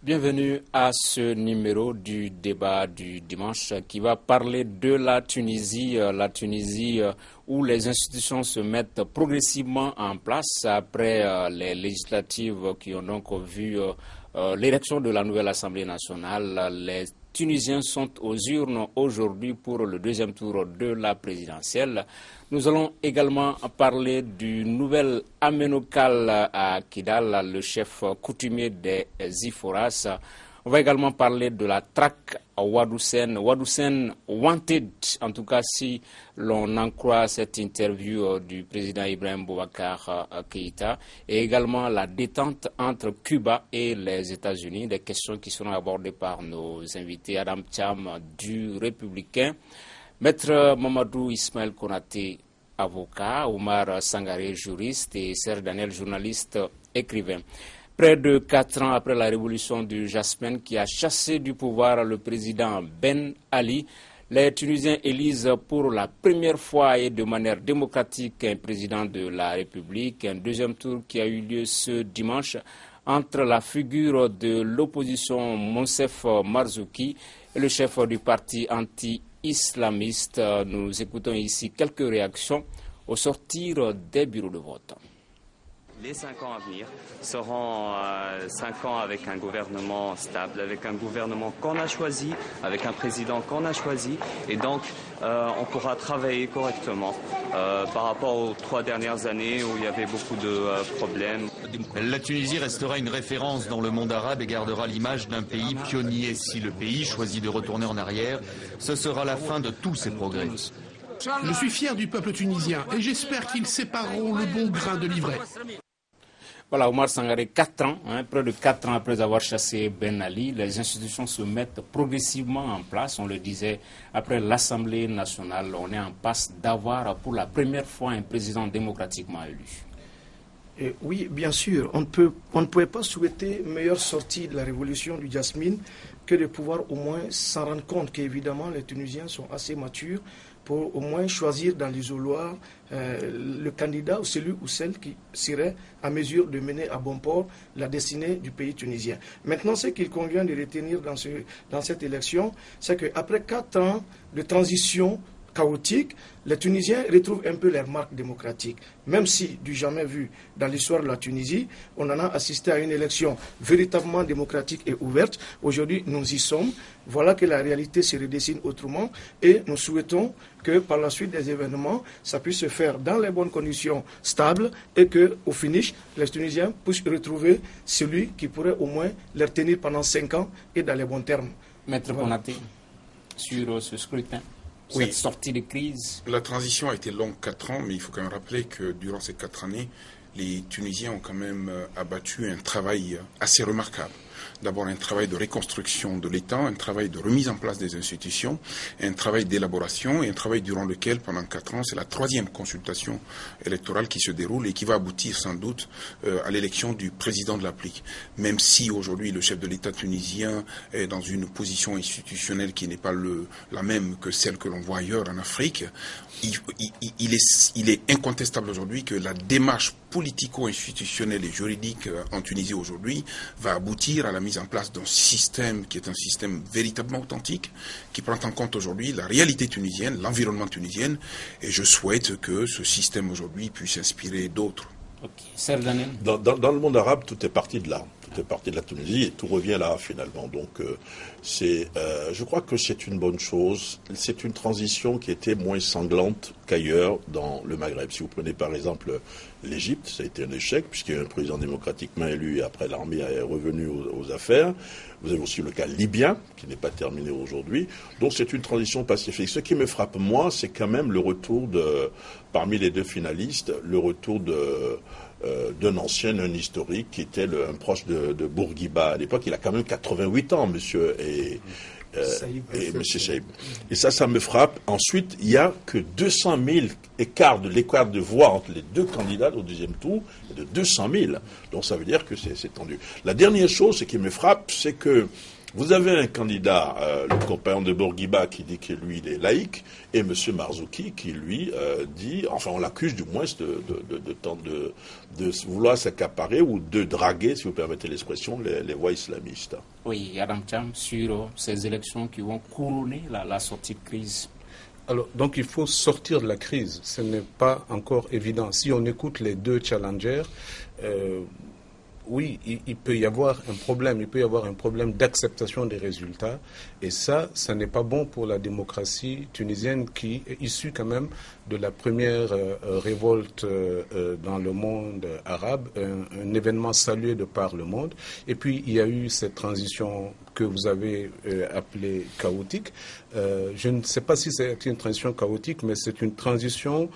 Bienvenue à ce numéro du débat du dimanche qui va parler de la Tunisie où les institutions se mettent progressivement en place après les législatives qui ont donc vu l'élection de la nouvelle Assemblée nationale. Les Tunisiens sont aux urnes aujourd'hui pour le deuxième tour de la présidentielle. Nous allons également parler du nouvel Aménokal à Kidal, le chef coutumier des Iforas. On va également parler de la traque à Wadoussen. Wadoussen wanted, en tout cas si l'on en croit cette interview du président Ibrahim Boubacar Keïta, et également la détente entre Cuba et les États-Unis, des questions qui seront abordées par nos invités. Adam Thiam du Républicain, Maître Mamadou Ismaël Konaté, avocat, Omar Sangaré, juriste, et Serge Daniel, journaliste, écrivain. Près de 4 ans après la révolution du Jasmin qui a chassé du pouvoir le président Ben Ali, les Tunisiens élisent pour la première fois et de manière démocratique un président de la République. Un deuxième tour qui a eu lieu ce dimanche entre la figure de l'opposition Monsef Marzouki et le chef du parti anti-islamiste. Nous écoutons ici quelques réactions au sortir des bureaux de vote. Les 5 ans à venir seront 5 ans avec un gouvernement stable, avec un gouvernement qu'on a choisi, avec un président qu'on a choisi, et donc on pourra travailler correctement par rapport aux 3 dernières années où il y avait beaucoup de problèmes. La Tunisie restera une référence dans le monde arabe et gardera l'image d'un pays pionnier. Si le pays choisit de retourner en arrière, ce sera la fin de tous ses progrès. Je suis fier du peuple tunisien et j'espère qu'ils sépareront le bon grain de l'ivraie. Voilà, Omar Sangaré, 4 ans, près de 4 ans après avoir chassé Ben Ali, les institutions se mettent progressivement en place. On le disait, après l'Assemblée nationale, on est en passe d'avoir pour la première fois un président démocratiquement élu. Oui, bien sûr. On ne pouvait pas souhaiter meilleure sortie de la révolution du Jasmine que de pouvoir au moins s'en rendre compte qu'évidemment les Tunisiens sont assez matures pour au moins choisir dans l'isoloir le candidat ou celui ou celle qui serait à mesure de mener à bon port la destinée du pays tunisien. Maintenant, ce qu'il convient de retenir dans cette élection, c'est qu'après 4 ans de transition chaotique, les Tunisiens retrouvent un peu leur marque démocratique. Même si, du jamais vu dans l'histoire de la Tunisie, on en a assisté à une élection véritablement démocratique et ouverte. Aujourd'hui, nous y sommes. Voilà que la réalité se redessine autrement et nous souhaitons que par la suite des événements, ça puisse se faire dans les bonnes conditions stables et qu'au finish, les Tunisiens puissent retrouver celui qui pourrait au moins les tenir pendant 5 ans et dans les bons termes. Maître Konaté, sur ce scrutin. Cette sortie de crise. La transition a été longue, 4 ans, mais il faut quand même rappeler que durant ces 4 années, les Tunisiens ont quand même abattu un travail assez remarquable. D'abord un travail de reconstruction de l'État, un travail de remise en place des institutions, un travail d'élaboration et un travail durant lequel, pendant 4 ans, c'est la 3e consultation électorale qui se déroule et qui va aboutir sans doute à l'élection du président de l'Afrique. Même si aujourd'hui le chef de l'État tunisien est dans une position institutionnelle qui n'est pas la même que celle que l'on voit ailleurs en Afrique, il est incontestable aujourd'hui que la démarche politico-institutionnelle et juridique en Tunisie aujourd'hui va aboutir à la mise en place d'un système qui est un système véritablement authentique, qui prend en compte aujourd'hui la réalité tunisienne, l'environnement tunisien, et je souhaite que ce système aujourd'hui puisse inspirer d'autres. Dans le monde arabe, tout est parti de là. Tout est parti de la Tunisie et tout revient là finalement. Donc je crois que c'est une bonne chose. C'est une transition qui était moins sanglante qu'ailleurs dans le Maghreb. Si vous prenez par exemple l'Égypte, ça a été un échec puisqu'il y a un président démocratiquement élu et après l'armée est revenue aux affaires. Vous avez aussi le cas libyen qui n'est pas terminé aujourd'hui. Donc c'est une transition pacifique. Ce qui me frappe moi, c'est quand même le retour parmi les 2 finalistes, le retour d'un ancien, un historique qui était un proche de Bourguiba. À l'époque, il a quand même 88 ans, monsieur, et monsieur Saïb. Et ça me frappe. Ensuite, il n'y a que 200 000 l'écart de voix entre les 2 candidats au deuxième tour est de 200 000. Donc ça veut dire que c'est tendu. La dernière chose, ce qui me frappe, c'est que Vous avez un candidat, le compagnon de Bourguiba, qui dit que lui, il est laïque, et M. Marzouki, qui lui dit, enfin on l'accuse du moins de vouloir s'accaparer ou de draguer, si vous permettez l'expression, les voix islamistes. Oui, Adam Cham, sur ces élections qui vont couronner la sortie de crise. Alors, donc il faut sortir de la crise. Ce n'est pas encore évident. Si on écoute les deux challengers, oui, il peut y avoir un problème. Il peut y avoir un problème d'acceptation des résultats. Et ça n'est pas bon pour la démocratie tunisienne qui est issue quand même de la première révolte dans le monde arabe, un événement salué de par le monde. Et puis, il y a eu cette transition que vous avez appelée chaotique. Je ne sais pas si c'est une transition chaotique, mais c'est une transition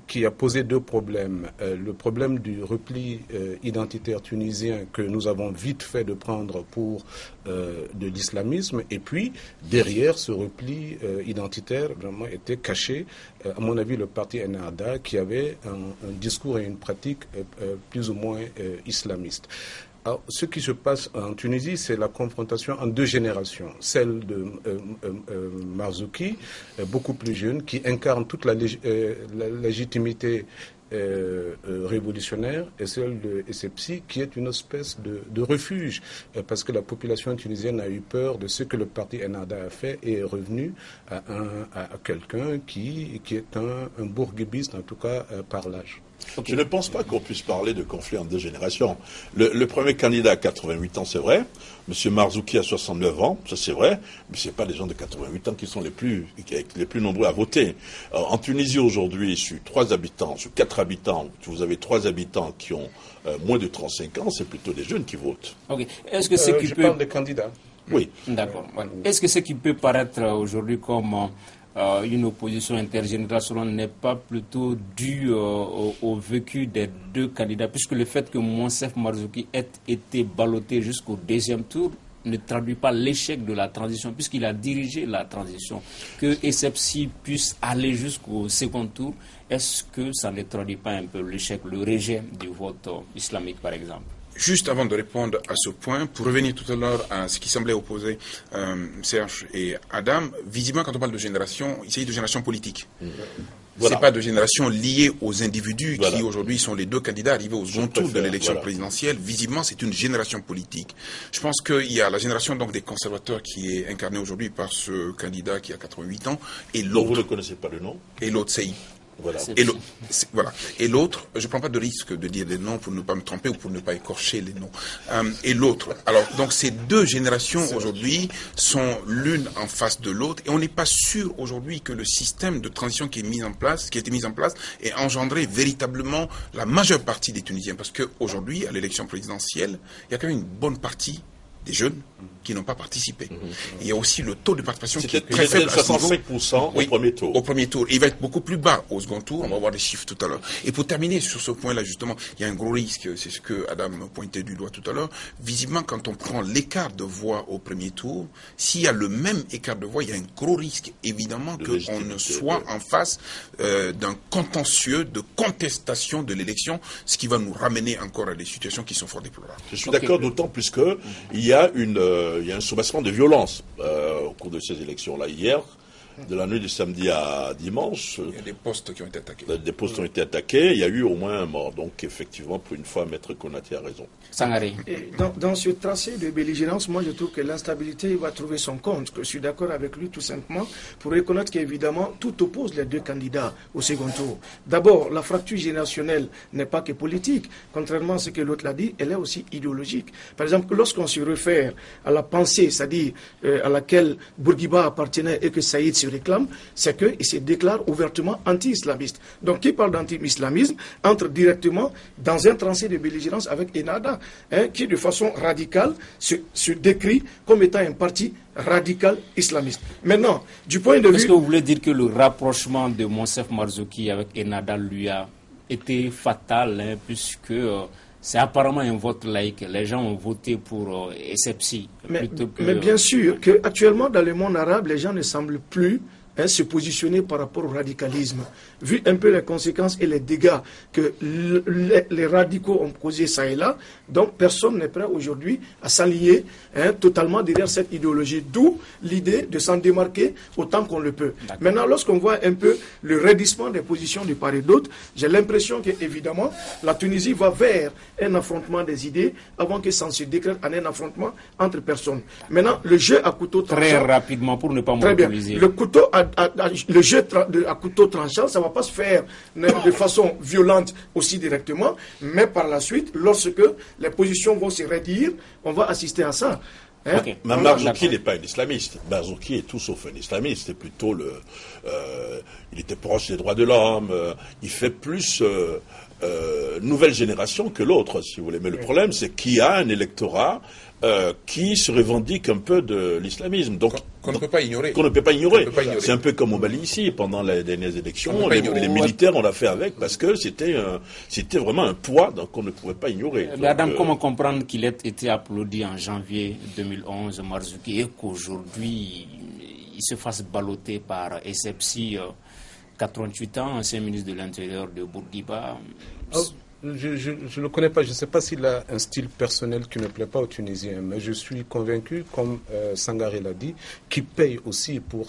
qui a posé deux problèmes. Le problème du repli identitaire tunisien que nous avons vite fait de prendre pour de l'islamisme, et puis derrière ce repli identitaire vraiment était caché, à mon avis, le parti Ennahda qui avait un discours et une pratique plus ou moins islamistes. Alors, ce qui se passe en Tunisie, c'est la confrontation en deux générations. Celle de Marzouki, beaucoup plus jeune, qui incarne toute la légitimité révolutionnaire, et celle de Essebsi, qui est une espèce de refuge, parce que la population tunisienne a eu peur de ce que le parti Ennahda a fait et est revenu à quelqu'un qui est un bourguibiste, en tout cas par l'âge. Okay. Je ne pense pas qu'on puisse parler de conflit en deux générations. Le premier candidat a 88 ans, c'est vrai. M. Marzouki a 69 ans, ça c'est vrai. Mais ce n'est pas les gens de 88 ans qui sont les plus nombreux à voter. En Tunisie aujourd'hui, sur 4 habitants, vous avez 3 habitants qui ont moins de 35 ans, c'est plutôt des jeunes qui votent. Okay. Est-ce que je parle des candidats. Oui. D'accord. Ouais. Est-ce que ce qui peut paraître aujourd'hui comme une opposition intergénérationnelle n'est pas plutôt due au vécu des deux candidats, puisque le fait que Monsef Marzouki ait été ballotté jusqu'au deuxième tour ne traduit pas l'échec de la transition, puisqu'il a dirigé la transition. Que Essebsi puisse aller jusqu'au second tour, est-ce que ça ne traduit pas un peu l'échec, le rejet du vote islamique, par exemple? Juste avant de répondre à ce point, pour revenir tout à l'heure à ce qui semblait opposer Serge et Adam, visiblement quand on parle de génération, il s'agit de génération politique. Voilà. C'est pas de génération liée aux individus qui aujourd'hui sont les deux candidats arrivés au second tour de l'élection présidentielle. Visiblement, c'est une génération politique. Je pense qu'il y a la génération donc des conservateurs qui est incarnée aujourd'hui par ce candidat qui a 88 ans et l'autre. Vous ne connaissez pas le nom? Et l'autre, c'est Voilà. Et l'autre, je ne prends pas de risque de dire des noms pour ne pas me tromper ou pour ne pas écorcher les noms. Et l'autre. Alors, donc ces deux générations aujourd'hui sont l'une en face de l'autre et on n'est pas sûr aujourd'hui que le système de transition qui a été mis en place ait engendré véritablement la majeure partie des Tunisiens. Parce qu'aujourd'hui, à l'élection présidentielle, il y a quand même une bonne partie des jeunes qui n'ont pas participé. Il y a aussi le taux de participation qui est très faible. 65% au premier tour. Au premier tour. Il va être beaucoup plus bas au second tour. On va voir les chiffres tout à l'heure. Et pour terminer sur ce point-là, justement, il y a un gros risque. C'est ce que Adam pointait du doigt tout à l'heure. Visiblement, quand on prend l'écart de voix au premier tour, s'il y a le même écart de voix, il y a un gros risque, évidemment, qu'on ne soit en face d'un contentieux, de contestation de l'élection, ce qui va nous ramener encore à des situations qui sont fort déplorables. Je suis d'accord, d'autant plus que il y a un soubassement de violence au cours de ces élections-là. Hier, de la nuit du samedi à dimanche, il y a des postes qui ont été attaqués. Des postes ont été attaqués, il y a eu au moins un mort. Donc effectivement, pour une fois, Maître Konaté a raison. Sangaré. Dans ce tracé de belligérance, moi je trouve que l'instabilité va trouver son compte. Je suis d'accord avec lui tout simplement pour reconnaître qu'évidemment tout oppose les deux candidats au second tour. D'abord, la fracture générationnelle n'est pas que politique. Contrairement à ce que l'autre l'a dit, elle est aussi idéologique. Par exemple, lorsqu'on se réfère à la pensée, c'est-à-dire à laquelle Bourguiba appartenait et que Saïd se réclame, c'est qu'il se déclare ouvertement anti-islamiste. Donc qui parle d'anti-islamisme entre directement dans un tracé de belligérance avec Ennahda, qui de façon radicale se décrit comme étant un parti radical islamiste. Maintenant, du point de vue... Est-ce que vous voulez dire que le rapprochement de Monsef Marzouki avec Ennahda lui a été fatal, puisque... c'est apparemment un vote laïque. Les gens ont voté pour Essebsi. Mais bien sûr qu'actuellement, dans le monde arabe, les gens ne semblent plus se positionner par rapport au radicalisme. Vu un peu les conséquences et les dégâts que les radicaux ont causés ça et là, donc personne n'est prêt aujourd'hui à s'allier totalement derrière cette idéologie. D'où l'idée de s'en démarquer autant qu'on le peut. Maintenant, lorsqu'on voit un peu le raidissement des positions de part et d'autre, j'ai l'impression qu'évidemment, la Tunisie va vers un affrontement des idées avant que ça ne se décrète en un affrontement entre personnes. Maintenant, le jeu à couteau tranchant... Très rapidement, pour ne pas monopoliser. Le jeu à couteau tranchant, ça ne va pas se faire de façon violente aussi directement, mais par la suite, lorsque les positions vont se raidir, on va assister à ça. Okay. Mais Marzouki n'est pas un islamiste. Marzouki est tout sauf un islamiste. C'est plutôt il était proche des droits de l'homme. Il fait plus nouvelle génération que l'autre, si vous voulez. Mais le problème, c'est qu'il y a un électorat qui se revendique un peu de l'islamisme. Donc, qu'on ne peut pas ignorer. Qu'on ne peut pas ignorer. C'est un peu comme au Mali ici, pendant les dernières élections. Les militaires, on l'a fait avec parce que c'était vraiment un poids qu'on ne pouvait pas ignorer. Mais Adam, comment comprendre qu'il ait été applaudi en janvier 2011, Marzouki, et qu'aujourd'hui, il se fasse balloter par Essebsi, 88 ans, ancien ministre de l'Intérieur de Bourguiba? Je ne le connais pas, je ne sais pas s'il a un style personnel qui ne plaît pas aux Tunisiens, mais je suis convaincu, comme Sangaré l'a dit, qu'il paye aussi pour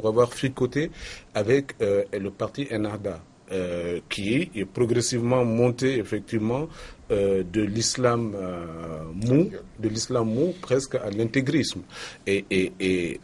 avoir fricoté avec le parti Ennahda, qui est progressivement monté effectivement de l'islam mou presque à l'intégrisme. Et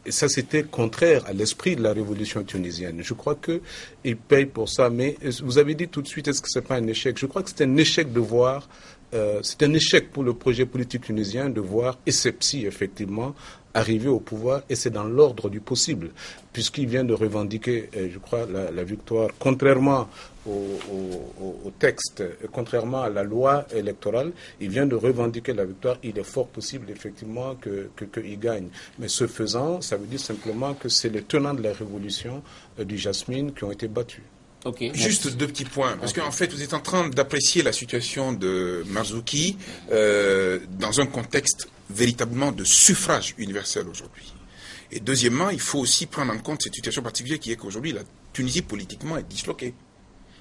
ça, c'était contraire à l'esprit de la révolution tunisienne. Je crois qu'il paye pour ça. Mais vous avez dit tout de suite, est-ce que ce n'est pas un échec? Je crois que c'est un échec de voir, c'est un échec pour le projet politique tunisien de voir Essebsi, effectivement, arriver au pouvoir, et c'est dans l'ordre du possible, puisqu'il vient de revendiquer, je crois, la victoire, contrairement au texte, contrairement à la loi électorale, il vient de revendiquer la victoire. Il est fort possible, effectivement, qu'il gagne. Mais ce faisant, ça veut dire simplement que c'est les tenants de la révolution du Jasmine qui ont été battus. Okay. Juste deux petits points, parce qu'en fait, vous êtes en train d'apprécier la situation de Marzouki dans un contexte véritablement de suffrage universel aujourd'hui. Et deuxièmement, il faut aussi prendre en compte cette situation particulière qui est qu'aujourd'hui, la Tunisie politiquement est disloquée.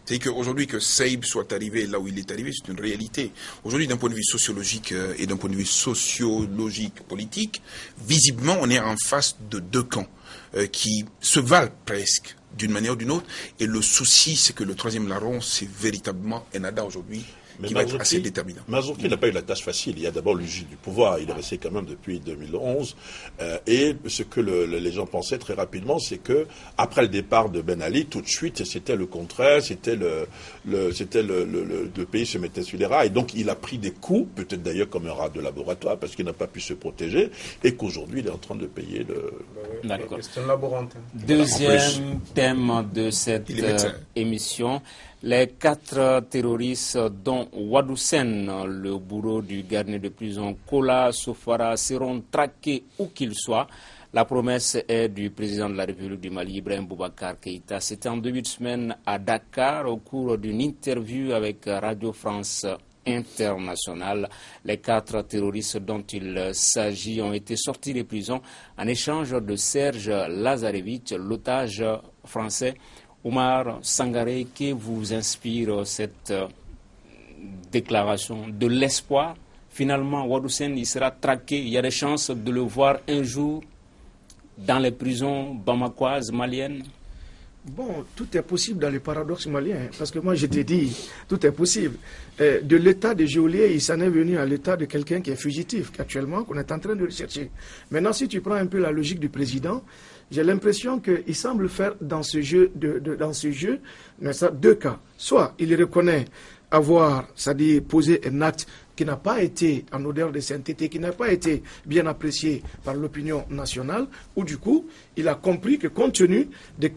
C'est-à-dire qu'aujourd'hui, que Saïb soit arrivé là où il est arrivé, c'est une réalité. Aujourd'hui, d'un point de vue sociologique et d'un point de vue sociologique politique, visiblement, on est en face de deux camps qui se valent presque d'une manière ou d'une autre. Et le souci, c'est que le troisième larron, c'est véritablement Ennahda aujourd'hui, qui va être assez déterminant. Marzouki n'a pas eu la tâche facile. Il y a d'abord le jus du pouvoir. Il est resté quand même depuis 2011. Et ce que les gens pensaient très rapidement, c'est que après le départ de Ben Ali, tout de suite, c'était le contraire. C'était le pays se mettait sur les rails. Et donc, il a pris des coups, peut-être d'ailleurs comme un rat de laboratoire, parce qu'il n'a pas pu se protéger, et qu'aujourd'hui, il est en train de payer le... D'accord. C'est un laborantin. Deuxième thème de cette émission. Les 4 terroristes, dont Wadoussen, le bourreau du gardien de prison Kola Sofara, seront traqués où qu'ils soient. La promesse est du président de la République du Mali, Ibrahim Boubacar Keïta. C'était en début de semaine à Dakar, au cours d'une interview avec Radio France Internationale. Les 4 terroristes dont il s'agit ont été sortis des prisons en échange de Serge Lazarevitch, l'otage français. Oumar Sangaré, que vous inspire cette déclaration de l'espoir? Finalement, Wadoussen, il sera traqué. Il y a des chances de le voir un jour dans les prisons bamakoises, maliennes? Bon, tout est possible dans le paradoxe malien, parce que moi je te dis, tout est possible. De l'état de geôlier, il s'en est venu à l'état de quelqu'un qui est fugitif, qu'actuellement, qu'on est en train de rechercher. Maintenant, si tu prends un peu la logique du président, j'ai l'impression qu'il semble faire dans ce jeu, deux cas. Soit il reconnaît avoir, c'est-à-dire poser un acte qui n'a pas été en odeur de sainteté, qui n'a pas été bien apprécié par l'opinion nationale, ou du coup, il a compris que compte tenu de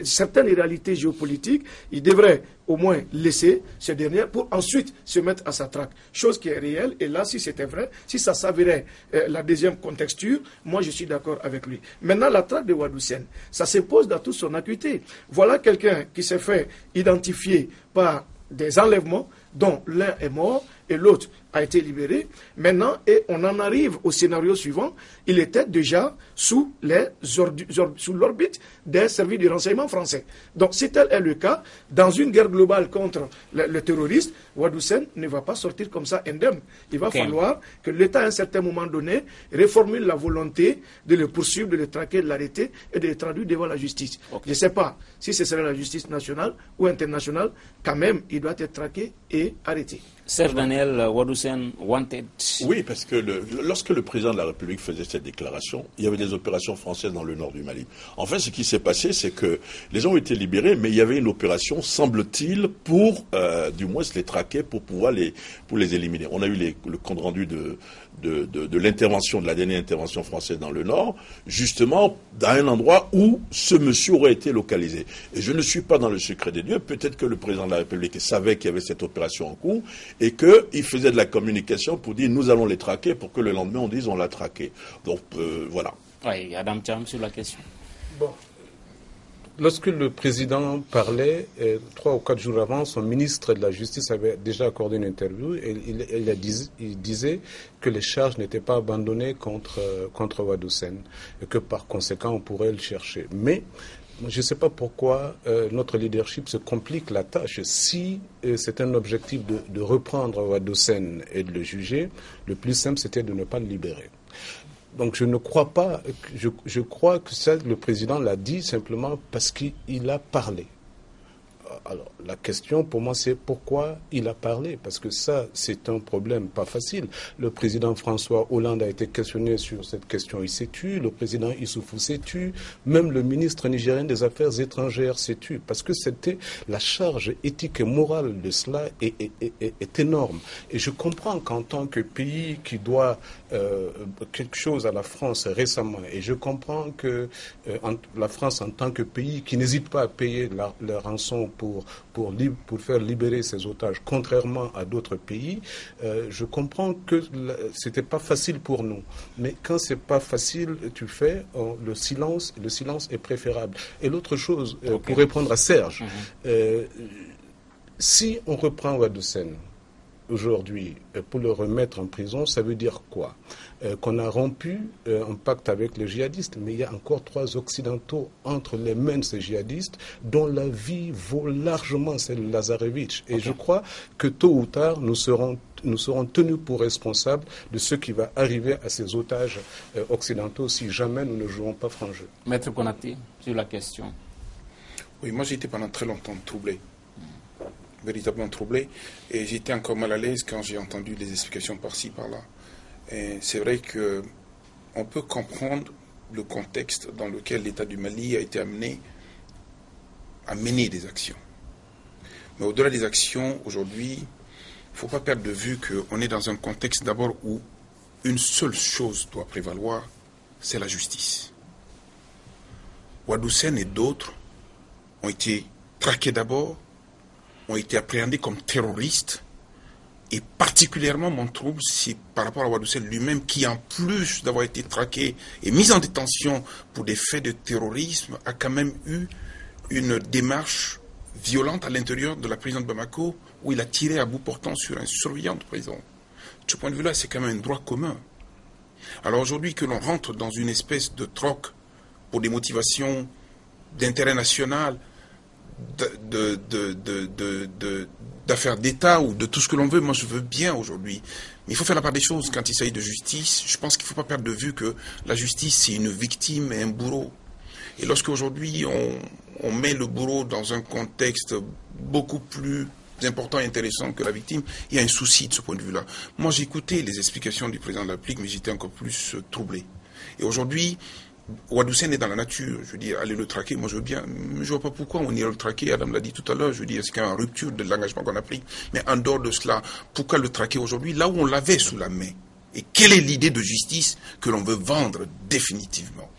certaines réalités géopolitiques, il devrait au moins laisser ce dernier pour ensuite se mettre à sa traque. Chose qui est réelle, et là, si c'était vrai, si ça s'avérait la deuxième contexture, moi je suis d'accord avec lui. Maintenant, la traque de Wadoussen, ça s'impose dans toute son acuité. Voilà quelqu'un qui s'est fait identifier par des enlèvements dont l'un est mort et l'autre a été libéré. Maintenant, et on en arrive au scénario suivant, il était déjà sous l'orbite des services de renseignement français. Donc, si tel est le cas, dans une guerre globale contre le terroriste, Wadoussen ne va pas sortir comme ça indemne. Il va falloir que l'État, à un certain moment donné, reformule la volonté de le poursuivre, de le traquer, de l'arrêter et de le traduire devant la justice. Je ne sais pas si ce serait la justice nationale ou internationale, quand même, il doit être traqué et arrêté. Serge Daniel, Wadoussen wanted. Oui, parce que lorsque le président de la République faisait cette déclaration, il y avait des opérations françaises dans le nord du Mali. En fait, ce qui s'est passé, c'est que les gens ont été libérés, mais il y avait une opération, semble-t-il, pour du moins les traquer, pour pouvoir les éliminer. On a eu le compte rendu de l'intervention, de la dernière intervention française dans le nord, justement dans un endroit où ce monsieur aurait été localisé. Et je ne suis pas dans le secret des dieux, peut-être que le président de la République savait qu'il y avait cette opération en cours et qu'il faisait de la communication pour dire nous allons les traquer pour que le lendemain on dise on l'a traqué. Donc voilà. Oui, Adam Cham sur la question. Bon. Lorsque le président parlait, 3 ou 4 jours avant, son ministre de la Justice avait déjà accordé une interview et il disait que les charges n'étaient pas abandonnées contre Wadoussen et que par conséquent on pourrait le chercher. Mais je ne sais pas pourquoi notre leadership se complique la tâche. Si c'est un objectif de reprendre Wadoussen et de le juger, le plus simple c'était de ne pas le libérer. Donc je ne crois pas, je crois que ça, le président l'a dit simplement parce qu'il a parlé. Alors la question pour moi c'est pourquoi il a parlé, parce que ça c'est un problème pas facile. Le président François Hollande a été questionné sur cette question, il s'est tu, le président Issoufou s'est tu, même le ministre nigérien des Affaires étrangères s'est tu, parce que c'était la charge éthique et morale de cela est énorme. Et je comprends qu'en tant que pays qui doit quelque chose à la France récemment, et je comprends que la France en tant que pays qui n'hésite pas à payer la rançon pour faire libérer ses otages, contrairement à d'autres pays, je comprends que c'était pas facile pour nous. Mais quand c'est pas facile, tu fais le silence est préférable. Et l'autre chose, pour répondre à Serge, si on reprend Wadoussen aujourd'hui pour le remettre en prison, ça veut dire quoi? Qu'on a rompu un pacte avec les djihadistes, mais il y a encore 3 occidentaux entre les mains de ces djihadistes dont la vie vaut largement celle de Lazarevitch. Et je crois que tôt ou tard, nous serons tenus pour responsables de ce qui va arriver à ces otages occidentaux si jamais nous ne jouons pas franc jeu. Maître Konaté, sur la question. Oui, moi j'ai été pendant très longtemps troublé. Véritablement troublé. Et j'étais encore mal à l'aise quand j'ai entendu des explications par-ci, par-là. Et c'est vrai qu'on peut comprendre le contexte dans lequel l'État du Mali a été amené à mener des actions. Mais au-delà des actions, aujourd'hui, il ne faut pas perdre de vue qu'on est dans un contexte d'abord où une seule chose doit prévaloir, c'est la justice. Wadoussen et d'autres ont été traqués d'abord, ont été appréhendés comme terroristes. Et particulièrement, mon trouble, c'est par rapport à Wadoussen lui-même, qui en plus d'avoir été traqué et mis en détention pour des faits de terrorisme, a quand même eu une démarche violente à l'intérieur de la prison de Bamako, où il a tiré à bout portant sur un surveillant de prison. De ce point de vue-là, c'est quand même un droit commun. Alors aujourd'hui, que l'on rentre dans une espèce de troc pour des motivations d'intérêt national, d'affaires d'État ou de tout ce que l'on veut, moi je veux bien aujourd'hui. Mais il faut faire la part des choses quand il s'agit de justice. Je pense qu'il ne faut pas perdre de vue que la justice c'est une victime et un bourreau. Et lorsque aujourd'hui on met le bourreau dans un contexte beaucoup plus important et intéressant que la victime, il y a un souci de ce point de vue-là. Moi j'ai écouté les explications du président de la République, mais j'étais encore plus troublé. Et aujourd'hui, Wadoussen est dans la nature, je veux dire, aller le traquer, moi je veux bien, je ne vois pas pourquoi on irait le traquer, Adam l'a dit tout à l'heure, je veux dire, c'est quand même une rupture de l'engagement qu'on a pris, mais en dehors de cela, pourquoi le traquer aujourd'hui, là où on l'avait sous la main? Et quelle est l'idée de justice que l'on veut vendre définitivement?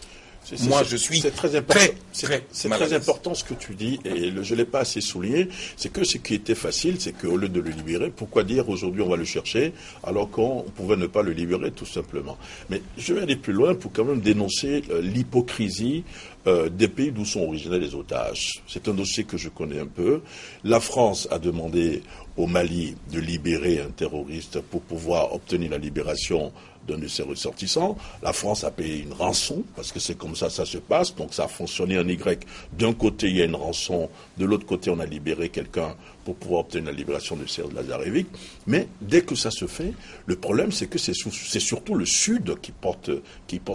Moi, je suis très important ce que tu dis, et je ne l'ai pas assez souligné, c'est que ce qui était facile, c'est qu'au lieu de le libérer, pourquoi dire aujourd'hui on va le chercher, alors qu'on pouvait ne pas le libérer tout simplement. Mais je vais aller plus loin pour quand même dénoncer l'hypocrisie des pays d'où sont originaires les otages. C'est un dossier que je connais un peu. La France a demandé au Mali de libérer un terroriste pour pouvoir obtenir la libération d'un de ses ressortissants. La France a payé une rançon, parce que c'est comme ça se passe. Donc ça a fonctionné en Y. D'un côté, il y a une rançon. De l'autre côté, on a libéré quelqu'un pour pouvoir obtenir la libération de Serge Lazarevic. Mais dès que ça se fait, le problème, c'est que c'est surtout le Sud qui porte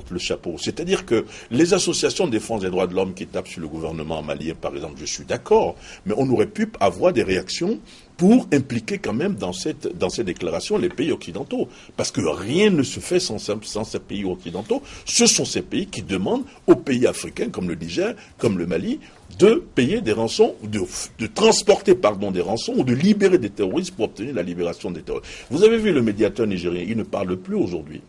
le chapeau. C'est-à-dire que les associations de défense des droits de l'homme qui tapent sur le gouvernement malien, par exemple, je suis d'accord, mais on aurait pu avoir des réactions pour impliquer quand même dans ces déclarations les pays occidentaux. Parce que rien ne se fait sans ces pays occidentaux. Ce sont ces pays qui demandent aux pays africains, comme le Niger, comme le Mali, de payer des rançons, de transporter des rançons ou de libérer des terroristes pour obtenir la libération des terroristes. Vous avez vu le médiateur nigérien, il ne parle plus aujourd'hui.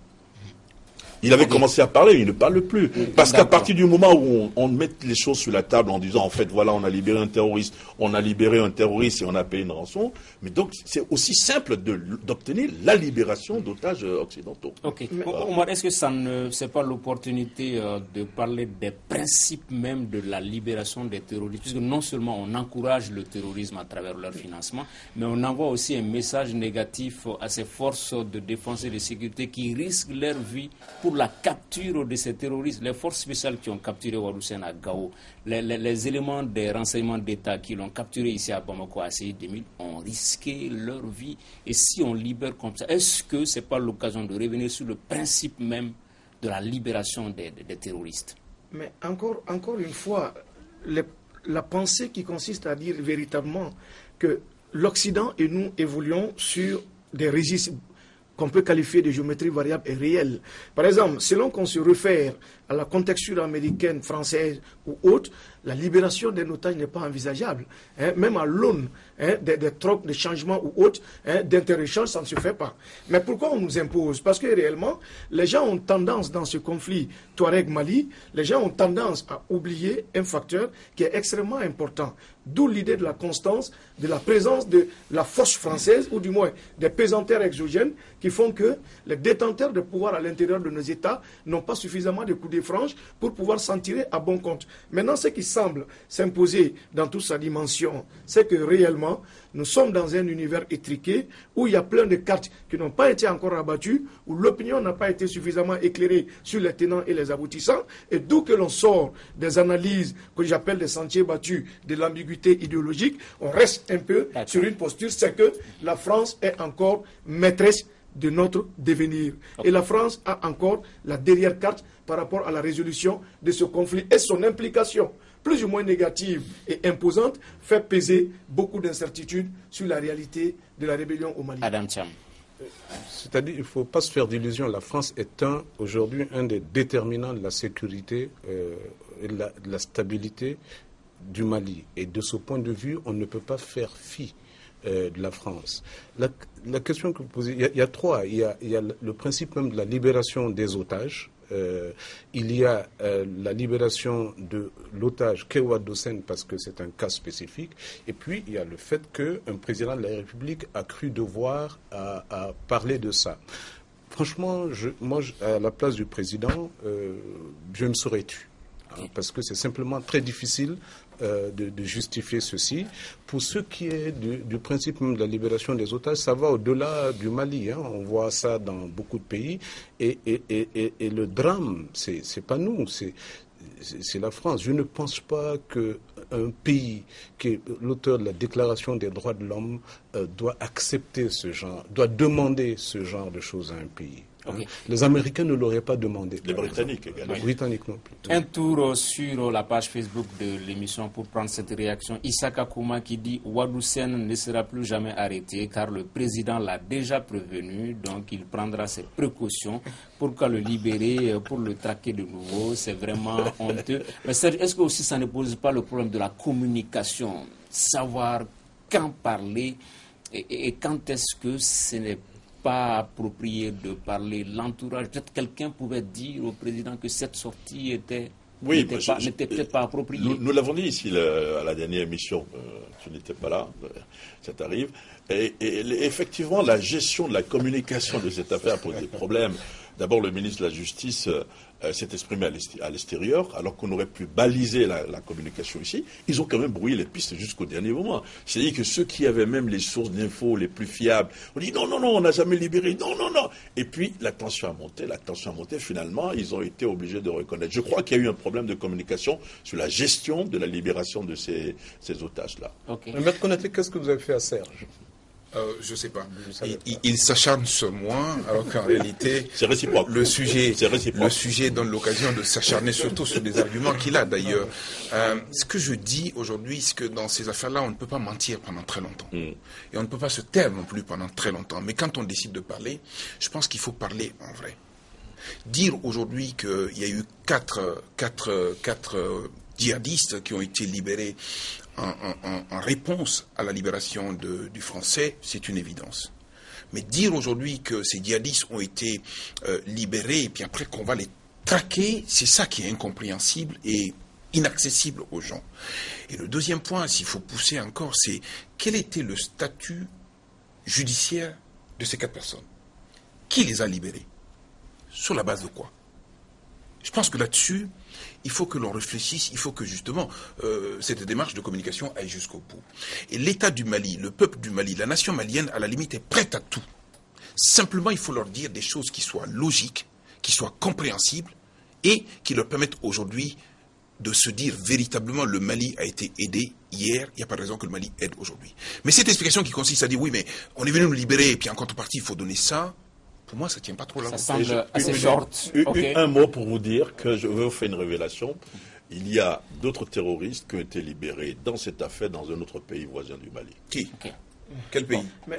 Il avait commencé à parler, il ne parle plus. Parce qu'à partir du moment où on met les choses sur la table en disant, en fait, voilà, on a libéré un terroriste et on a payé une rançon, mais donc c'est aussi simple d'obtenir la libération d'otages occidentaux. Ok. Omar, est-ce que ça ne c'est pas l'opportunité de parler des principes même de la libération des terroristes, puisque non seulement on encourage le terrorisme à travers leur financement, mais on envoie aussi un message négatif à ces forces de défense et de sécurité qui risquent leur vie pour la capture de ces terroristes. Les forces spéciales qui ont capturé Waroussen à Gao, les éléments des renseignements d'État qui l'ont capturé ici à Bamako à CI 2000 ont risqué leur vie. Et si on libère comme ça, est-ce que ce n'est pas l'occasion de revenir sur le principe même de la libération des terroristes? Mais encore une fois, la pensée qui consiste à dire véritablement que l'Occident et nous évoluons sur des registres qu'on peut qualifier de géométrie variable et réelle. Par exemple, selon qu'on se réfère à la contexture américaine, française ou autre, la libération d'un otage n'est pas envisageable. Même à l'aune des trocs, des changements ou autres, d'interéchange, ça ne se fait pas. Mais pourquoi on nous impose? Parce que réellement, les gens ont tendance dans ce conflit Touareg-Mali, les gens ont tendance à oublier un facteur qui est extrêmement important. D'où l'idée de la constance, de la présence de la force française, ou du moins des pesanteurs exogènes, qui font que les détenteurs de pouvoir à l'intérieur de nos États n'ont pas suffisamment de coups de franche pour pouvoir s'en tirer à bon compte. Maintenant, ce qui semble s'imposer dans toute sa dimension, c'est que réellement, nous sommes dans un univers étriqué où il y a plein de cartes qui n'ont pas été encore abattues, où l'opinion n'a pas été suffisamment éclairée sur les tenants et les aboutissants, et d'où que l'on sort des analyses que j'appelle des sentiers battus de l'ambiguïté idéologique, on reste un peu sur une posture, c'est que la France est encore maîtresse de notre devenir. Et la France a encore la dernière carte par rapport à la résolution de ce conflit et son implication plus ou moins négative et imposante fait peser beaucoup d'incertitudes sur la réalité de la rébellion au Mali. Adam Cham. C'est-à-dire qu'il ne faut pas se faire d'illusions. La France est aujourd'hui un des déterminants de la sécurité et de la stabilité du Mali. Et de ce point de vue, on ne peut pas faire fi de la France. La question que vous posez, il y a trois. Il y a le principe même de la libération des otages. Il y a la libération de l'otage Kewa Dossen parce que c'est un cas spécifique. Et puis, il y a le fait qu'un président de la République a cru devoir à parler de ça. Franchement, moi, à la place du président, je me serais tu. Parce que c'est simplement très difficile de justifier ceci. Pour ce qui est du principe même de la libération des otages, ça va au-delà du Mali. On voit ça dans beaucoup de pays. Et le drame, c'est pas nous, c'est la France. Je ne pense pas qu'un pays qui est l'auteur de la Déclaration des droits de l'homme doit accepter doit demander ce genre de choses à un pays. Okay. Les Américains ne l'auraient pas demandé. Les Britanniques également. Les Britanniques non plus. Un tour sur la page Facebook de l'émission pour prendre cette réaction. Issaka Kouma qui dit Waroussen ne sera plus jamais arrêté car le président l'a déjà prévenu, donc il prendra ses précautions. Pourquoi le libérer, pour le traquer de nouveau? C'est vraiment honteux. Mais est-ce que aussi ça ne pose pas le problème de la communication? Savoir quand parler et quand est-ce que ce n'est pas approprié de parler. L'entourage, peut-être quelqu'un pouvait dire au président que cette sortie n'était peut-être pas appropriée. Nous l'avons dit ici à la dernière émission, tu n'étais pas là, ça t'arrive. Et effectivement, la gestion de la communication de cette affaire pose des problèmes. D'abord, le ministre de la Justice s'est exprimé à l'extérieur, alors qu'on aurait pu baliser la communication ici. Ils ont quand même brouillé les pistes jusqu'au dernier moment. C'est-à-dire que ceux qui avaient même les sources d'infos les plus fiables ont dit non, on n'a jamais libéré, non. Et puis la tension a monté, finalement, ils ont été obligés de reconnaître. Je crois qu'il y a eu un problème de communication sur la gestion de la libération de ces otages-là. Okay. Mais Maître Konaté, qu'est-ce que vous avez fait à Serge? Je ne sais pas. Il s'acharne sur moi, alors qu'en réalité, c'est réciproque. Le sujet donne l'occasion de s'acharner surtout sur des arguments qu'il a d'ailleurs. Ce que je dis aujourd'hui, c'est que dans ces affaires-là, on ne peut pas mentir pendant très longtemps. Et on ne peut pas se taire non plus pendant très longtemps. Mais quand on décide de parler, je pense qu'il faut parler en vrai. Dire aujourd'hui qu'il y a eu quatre djihadistes qui ont été libérés en réponse à la libération du français, c'est une évidence. Mais dire aujourd'hui que ces djihadistes ont été libérés et puis après qu'on va les traquer, c'est ça qui est incompréhensible et inaccessible aux gens. Et le deuxième point, s'il faut pousser encore, c'est quel était le statut judiciaire de ces 4 personnes? Qui les a libérés? Sur la base de quoi? Je pense que là-dessus, il faut que l'on réfléchisse, il faut que justement cette démarche de communication aille jusqu'au bout. Et l'État du Mali, le peuple du Mali, la nation malienne, à la limite, est prête à tout. Simplement, il faut leur dire des choses qui soient logiques, qui soient compréhensibles et qui leur permettent aujourd'hui de se dire véritablement le Mali a été aidé hier, il n'y a pas de raison que le Mali aide aujourd'hui. Mais cette explication qui consiste à dire oui, mais on est venu nous libérer et puis en contrepartie, il faut donner ça. Pour moi, ça ne tient pas trop la route. Ça semble assez short. Un mot pour vous dire que je vais vous faire une révélation. Il y a d'autres terroristes qui ont été libérés dans cette affaire dans un autre pays voisin du Mali. Qui? Quel pays? Un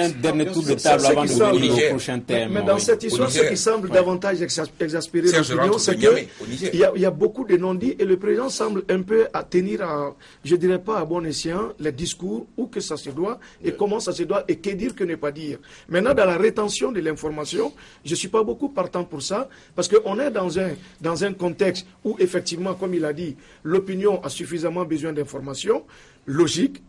dernier tour de table avant de venir au prochain thème. Mais dans cette histoire, ce qui semble davantage exaspérer l'opinion, c'est qu'il y a beaucoup de non-dits et le président semble un peu à tenir à, je dirais pas à bon escient, les discours, où que ça se doit et comment ça se doit et que dire que ne pas dire. Maintenant, dans la rétention de l'information, je ne suis pas beaucoup partant pour ça parce qu'on est dans un contexte où effectivement, comme il a dit, l'opinion a suffisamment besoin d'informations logiques,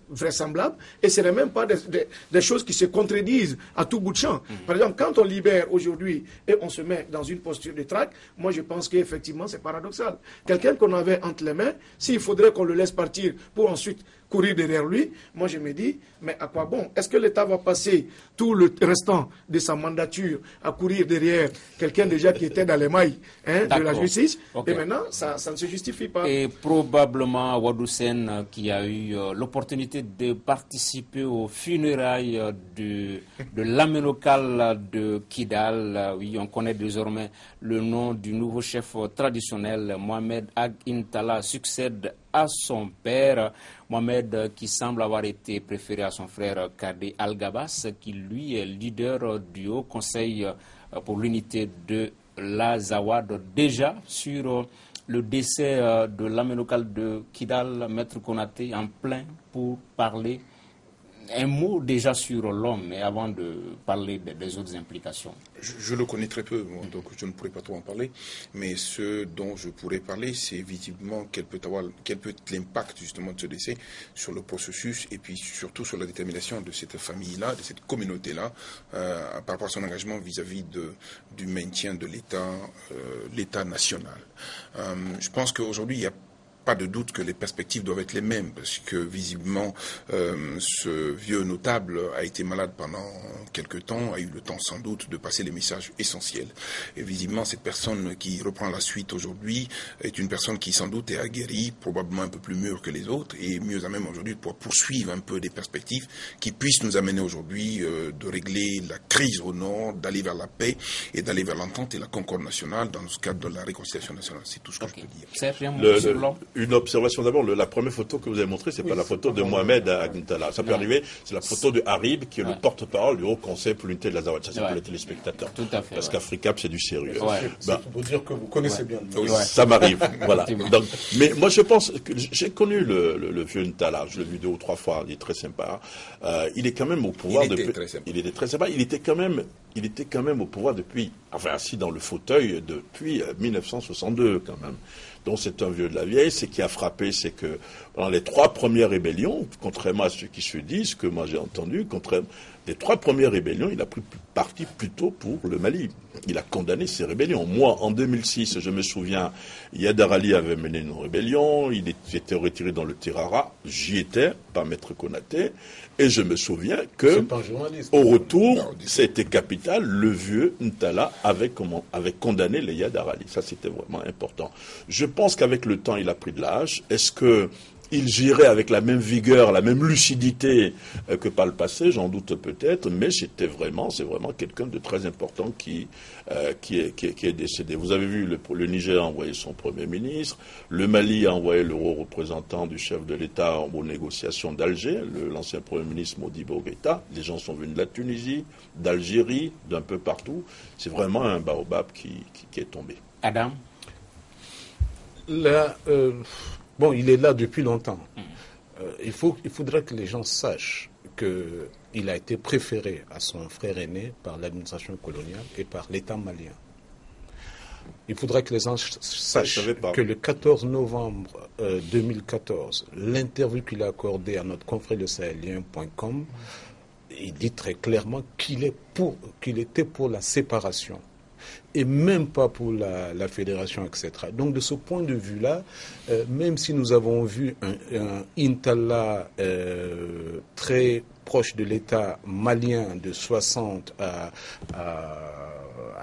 vraisemblables, et ce n'est même pas des choses qui se contredisent à tout bout de champ. Par exemple, quand on libère aujourd'hui et on se met dans une posture de traque, moi je pense qu'effectivement c'est paradoxal. Quelqu'un qu'on avait entre les mains, s'il faudrait qu'on le laisse partir pour ensuite courir derrière lui, moi je me dis, mais à quoi bon? Est-ce que l'État va passer tout le restant de sa mandature à courir derrière quelqu'un déjà qui était dans les mailles de la justice? Et maintenant, ça ne se justifie pas. Et probablement Wadoussen qui a eu l'opportunité de participer aux funérailles de l'aménocal de Kidal. Oui, on connaît désormais le nom du nouveau chef traditionnel. Mohamed Ag Intala succède à son père, Mohamed, qui semble avoir été préféré à son frère Kadé Al-Gabas, qui lui est leader du Haut Conseil pour l'unité de l'Azawad. Déjà sur le décès de l'aménocal de Kidal, Maître Konaté, en plein pour parler. Un mot déjà sur l'homme, mais avant de parler des autres implications. Je le connais très peu, donc je ne pourrais pas trop en parler. Mais ce dont je pourrais parler, c'est visiblement quel peut être l'impact justement de ce décès sur le processus et puis surtout sur la détermination de cette famille-là, de cette communauté-là, par rapport à son engagement vis-à-vis du maintien de l'État national. Je pense qu'aujourd'hui, il y a pas de doute que les perspectives doivent être les mêmes, parce que visiblement, ce vieux notable a été malade pendant quelque temps, a eu le temps sans doute de passer les messages essentiels. Et visiblement, cette personne qui reprend la suite aujourd'hui est une personne qui sans doute est aguerrie, probablement un peu plus mûre que les autres, et mieux à même aujourd'hui pour poursuivre un peu des perspectives qui puissent nous amener aujourd'hui de régler la crise au nord, d'aller vers la paix et d'aller vers l'entente et la concorde nationale dans le cadre de la réconciliation nationale. C'est tout ce que je peux dire. Une observation d'abord, la première photo que vous avez montrée, c'est pas la photo de Mohamed Agintala. Ça peut arriver, c'est la photo de Harib, qui est le porte-parole du Haut Conseil pour l'unité de l'Azawad. Ça, c'est pour les téléspectateurs. Tout à fait. Parce qu'Africap, c'est du sérieux. C'est pour dire que vous connaissez bien. Oui, ça m'arrive. Voilà. Donc, mais moi, je pense que j'ai connu le vieux Ntala. Je l'ai vu 2 ou 3 fois. Il est très sympa. Il est quand même au pouvoir depuis. Il était très sympa. Il était quand même au pouvoir depuis, enfin, assis dans le fauteuil depuis 1962, quand même. Donc c'est un vieux de la vieille. Ce qui a frappé, c'est que pendant les 3 premières rébellions, contrairement à ceux qui se disent, que moi j'ai entendu, Les 3 premières rébellions, il a pris parti plutôt pour le Mali. Il a condamné ces rébellions. Moi, en 2006, je me souviens, Yadar Ali avait mené une rébellion, il était retiré dans le Terrara, j'y étais, par Maître Konaté, et je me souviens que, au retour, c'était capital, le vieux Ntala avait condamné les Yadar Ali. Ça, c'était vraiment important. Je pense qu'avec le temps, il a pris de l'âge. Est-ce que il girait avec la même vigueur, la même lucidité que par le passé, j'en doute peut-être, mais c'est vraiment quelqu'un de très important qui est décédé. Vous avez vu, le Niger a envoyé son Premier ministre, le Mali a envoyé le haut représentant du chef de l'État aux négociations d'Alger, l'ancien Premier ministre Modibo Keïta. Les gens sont venus de la Tunisie, d'Algérie, d'un peu partout. C'est vraiment un baobab qui est tombé. Adam? Bon, il est là depuis longtemps. Il faudrait que les gens sachent qu'il a été préféré à son frère aîné par l'administration coloniale et par l'État malien. Il faudrait que les gens sachent que le 14 novembre 2014, l'interview qu'il a accordée à notre confrère de Sahélien.com, il dit très clairement qu'il était pour la séparation. Et même pas pour la fédération, etc. Donc de ce point de vue-là, même si nous avons vu un Intala très proche de l'État malien de 60 à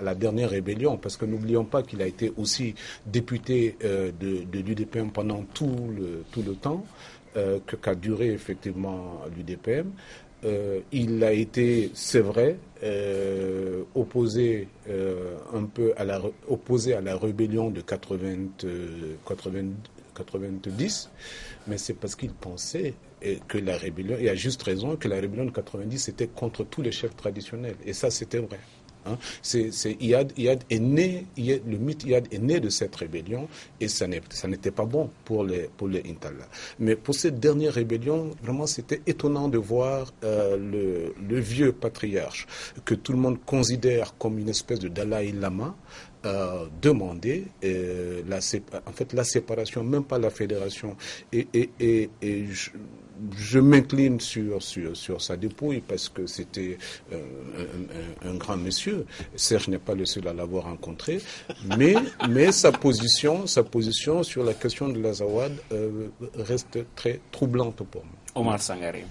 la dernière rébellion, parce que n'oublions pas qu'il a été aussi député de l'UDPM pendant tout le temps qu'a duré effectivement l'UDPM. Il a été, c'est vrai, opposé un peu opposé à la rébellion de 90, mais c'est parce qu'il pensait que la rébellion, et à juste raison, que la rébellion de 90 était contre tous les chefs traditionnels, et ça c'était vrai. Hein. Le mythe Iyad est né de cette rébellion et ça n'était pas bon pour les Intala. Mais pour cette dernière rébellion, vraiment c'était étonnant de voir le vieux patriarche que tout le monde considère comme une espèce de Dalai Lama demander la séparation, même pas la fédération. Et je m'incline sur sa dépouille parce que c'était un grand monsieur. Serge n'est pas le seul à l'avoir rencontré, mais sa position sur la question de l'Azawad reste très troublante pour moi. Omar Sangaré.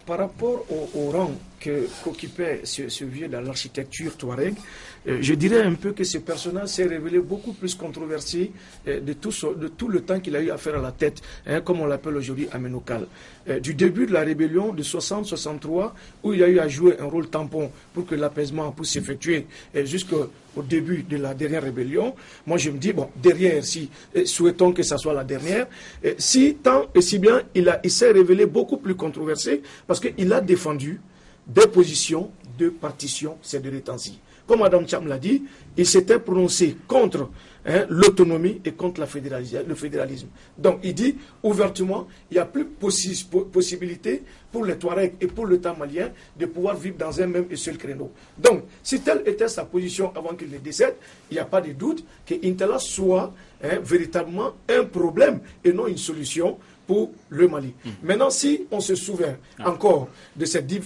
Par rapport au rang qu'occupait ce vieux dans l'architecture touareg, je dirais un peu que ce personnage s'est révélé beaucoup plus controversé de tout le temps qu'il a eu à faire à la tête, comme on l'appelle aujourd'hui Aménokal. Du début de la rébellion de 60-63, où il a eu à jouer un rôle tampon pour que l'apaisement puisse s'effectuer jusqu'au début de la dernière rébellion, moi je me dis, bon, derrière, souhaitons que ça soit la dernière, tant et si bien il s'est révélé beaucoup plus controversé parce qu'il a défendu des positions de partition ces derniers temps-ci. Comme Adam Cham l'a dit, il s'était prononcé contre l'autonomie et contre le fédéralisme. Donc il dit ouvertement, il n'y a plus possibilité pour les Touaregs et pour l'État malien de pouvoir vivre dans un même et seul créneau. Donc si telle était sa position avant qu'il ne décède, il n'y a pas de doute que Intala soit véritablement un problème et non une solution pour le Mali. Maintenant, si on se souvient encore de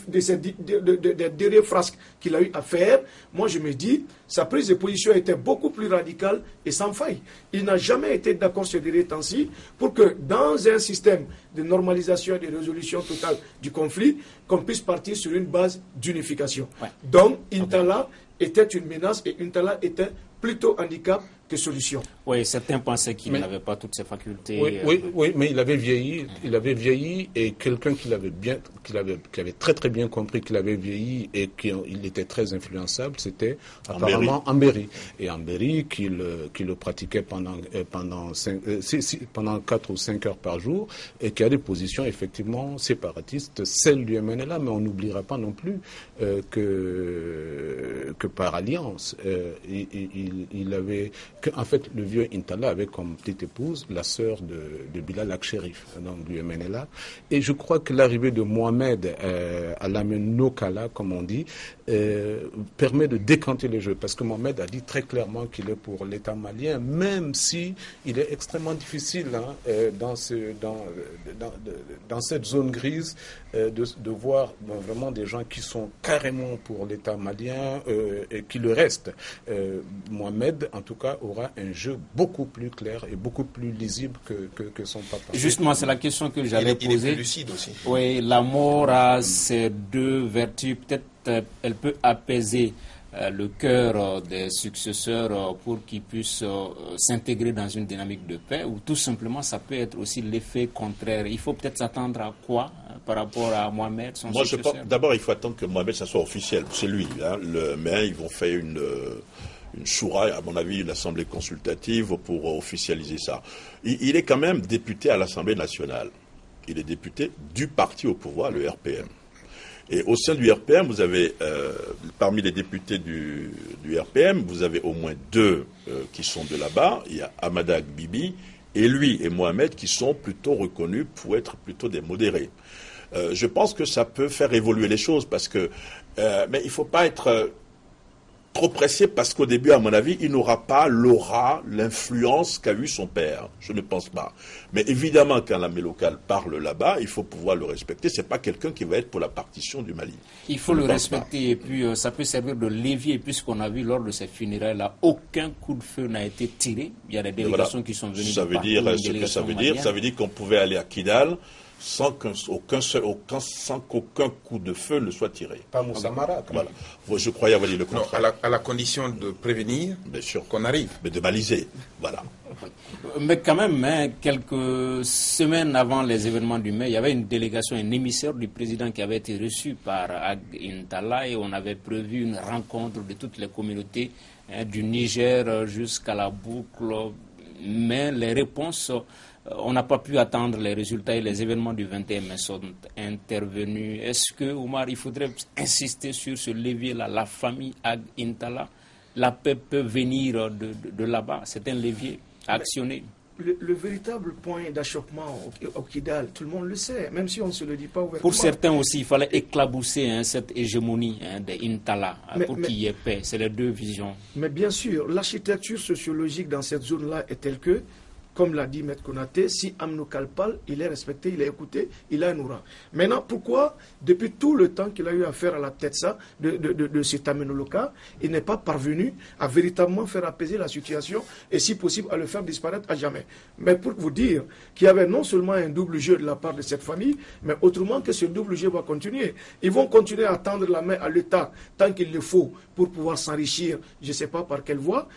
des dernières frasques qu'il a eu à faire, moi je me dis, sa prise de position était beaucoup plus radicale et sans faille. Il n'a jamais été d'accord sur des temps-ci pour que dans un système de normalisation et de résolution totale du conflit, qu'on puisse partir sur une base d'unification. Ouais. Donc, Intala était une menace et Intala était plutôt handicap que solution. Oui, certains pensaient qu'il n'avait pas toutes ses facultés. Oui, mais il avait vieilli et quelqu'un qui avait très très bien compris qu'il avait vieilli et qu'il était très influençable, c'était apparemment Ambéry. Et Ambéry qui le pratiquait pendant 4 ou 5 heures par jour et qui a des positions effectivement séparatistes, celles du MNLA, mais on n'oubliera pas non plus que par alliance, il en fait, le vieux Intala avait comme petite épouse la sœur de Bilal Ak-Sherif, donc du MNLA. Et je crois que l'arrivée de Mohamed à l'Amenokala, comme on dit, permet de décanter les jeux. Parce que Mohamed a dit très clairement qu'il est pour l'État malien, même si il est extrêmement difficile dans cette zone grise de voir vraiment des gens qui sont carrément pour l'État malien et qui le restent. Mohamed, en tout cas, aura un jeu beaucoup plus clair et beaucoup plus lisible que son papa. Justement, c'est la question que j'allais poser. Il est plus lucide aussi. Oui, la mort a ces deux vertus. Peut-être elle peut apaiser le cœur des successeurs pour qu'ils puissent s'intégrer dans une dynamique de paix, ou tout simplement ça peut être aussi l'effet contraire. Il faut peut-être s'attendre à quoi par rapport à Mohamed, son successeur? Je pense d'abord il faut attendre que Mohamed ça soit officiel, c'est lui. Mais ils vont faire une choura, à mon avis une assemblée consultative pour officialiser ça. Il est quand même député à l'Assemblée nationale. Il est député du parti au pouvoir, le RPM. Et au sein du RPM, vous avez, parmi les députés du RPM, vous avez au moins deux qui sont de là-bas. Il y a Amadak Bibi et lui et Mohamed qui sont plutôt reconnus pour être plutôt des modérés. Je pense que ça peut faire évoluer les choses parce que, mais il ne faut pas être trop pressé parce qu'au début, à mon avis, il n'aura pas l'aura, l'influence qu'a eu son père. Je ne pense pas. Mais évidemment, quand l'armée locale parle là-bas, il faut pouvoir le respecter. C'est pas quelqu'un qui va être pour la partition du Mali. Il faut le respecter et puis ça peut servir de levier puisqu'on a vu lors de ces funérailles-là, aucun coup de feu n'a été tiré. Il y a des délégations qui sont venues. Ça veut dire ce que ça veut dire. Ça veut dire qu'on pouvait aller à Kidal sans qu'aucun coup de feu ne soit tiré. Pas Moussa Mara. Voilà. Je croyais avoir dit le contraire. Non, à la condition de prévenir qu'on arrive. Mais de baliser, voilà. Mais quand même, quelques semaines avant les événements du mai, il y avait une délégation, un émissaire du président qui avait été reçu par Ag Intala et on avait prévu une rencontre de toutes les communautés du Niger jusqu'à la boucle. Mais les réponses, on n'a pas pu attendre les résultats et les événements du 21 mai sont intervenus. Est-ce que, Oumar, il faudrait insister sur ce levier-là, la famille Ag Intala? La paix peut venir de là-bas, c'est un levier à actionner. Le véritable point d'achoppement au Kidal, tout le monde le sait, même si on ne se le dit pas ouvertement. Pour certains aussi, il fallait éclabousser cette hégémonie des Intala pour qu'il y ait paix. C'est les deux visions. Mais bien sûr, l'architecture sociologique dans cette zone-là est telle que, comme l'a dit Maître Konaté, si Amnokal parle, il est respecté, il est écouté, il a un aura. Maintenant, pourquoi, depuis tout le temps qu'il a eu à faire à la tête de cet Amenoloka, il n'est pas parvenu à véritablement faire apaiser la situation et si possible à le faire disparaître à jamais. Mais pour vous dire qu'il y avait non seulement un double jeu de la part de cette famille, mais autrement que ce double jeu va continuer. Ils vont continuer à tendre la main à l'État tant qu'il le faut pour pouvoir s'enrichir, je ne sais pas par quelle voie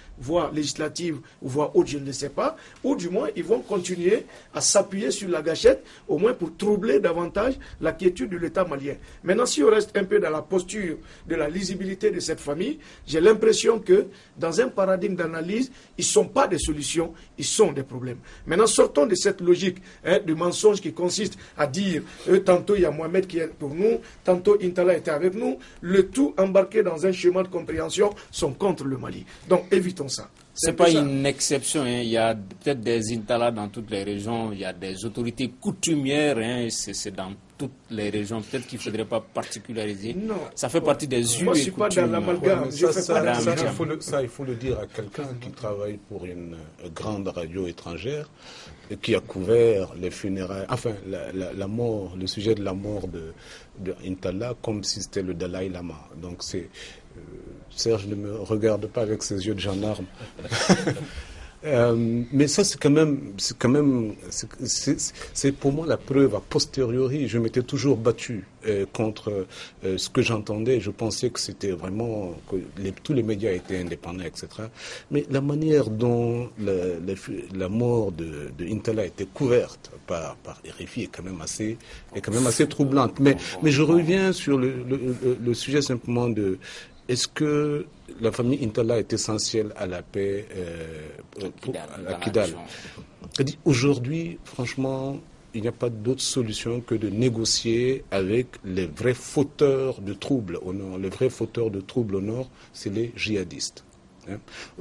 législative ou voie haute, je ne sais pas, ou du moins, ils vont continuer à s'appuyer sur la gâchette, au moins pour troubler davantage la quiétude de l'État malien. Maintenant, si on reste un peu dans la posture de la lisibilité de cette famille, j'ai l'impression que dans un paradigme d'analyse, ils ne sont pas des solutions, ils sont des problèmes. Maintenant, sortons de cette logique du mensonge qui consiste à dire tantôt il y a Mohamed qui est pour nous, tantôt Intala était avec nous, le tout embarqué dans un schéma de compréhension sont contre le Mali. Donc, évitons ça. Ce n'est pas une exception. Il y a peut-être des Intala dans toutes les régions. Il y a des autorités coutumières. C'est dans toutes les régions. Peut-être qu'il ne faudrait pas particulariser. Non. Ça fait partie des us et coutumes. Moi, je ne suis pas dans l'amalgame. Il faut le dire à quelqu'un qui travaille pour une grande radio étrangère et qui a couvert les funérailles, enfin, la mort, le sujet de la mort de Intala comme si c'était le Dalai Lama. Donc, c'est... Serge ne me regarde pas avec ses yeux de gendarme. Mais ça, c'est pour moi la preuve a posteriori. Je m'étais toujours battu contre ce que j'entendais. Je pensais que c'était vraiment que tous les médias étaient indépendants, etc. Mais la manière dont la mort de Intala a été couverte par RFI est quand même assez troublante. Mais je reviens sur le sujet simplement de est-ce que la famille Intala est essentielle à la paix à Kidal? Aujourd'hui, franchement, il n'y a pas d'autre solution que de négocier avec les vrais fauteurs de troubles au nord. Les vrais fauteurs de troubles au nord, c'est les djihadistes.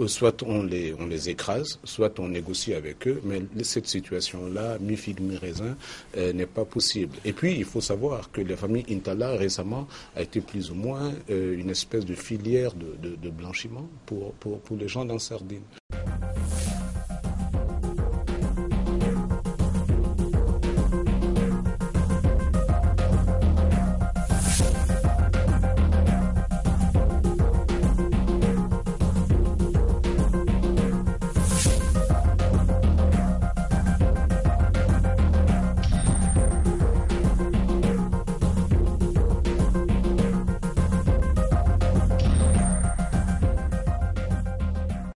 Soit on les écrase, soit on négocie avec eux, mais cette situation-là, mi-figue, mi-raisin, n'est pas possible. Et puis, il faut savoir que la famille Intala, récemment, a été plus ou moins une espèce de filière de blanchiment pour les gens d'Ansardine.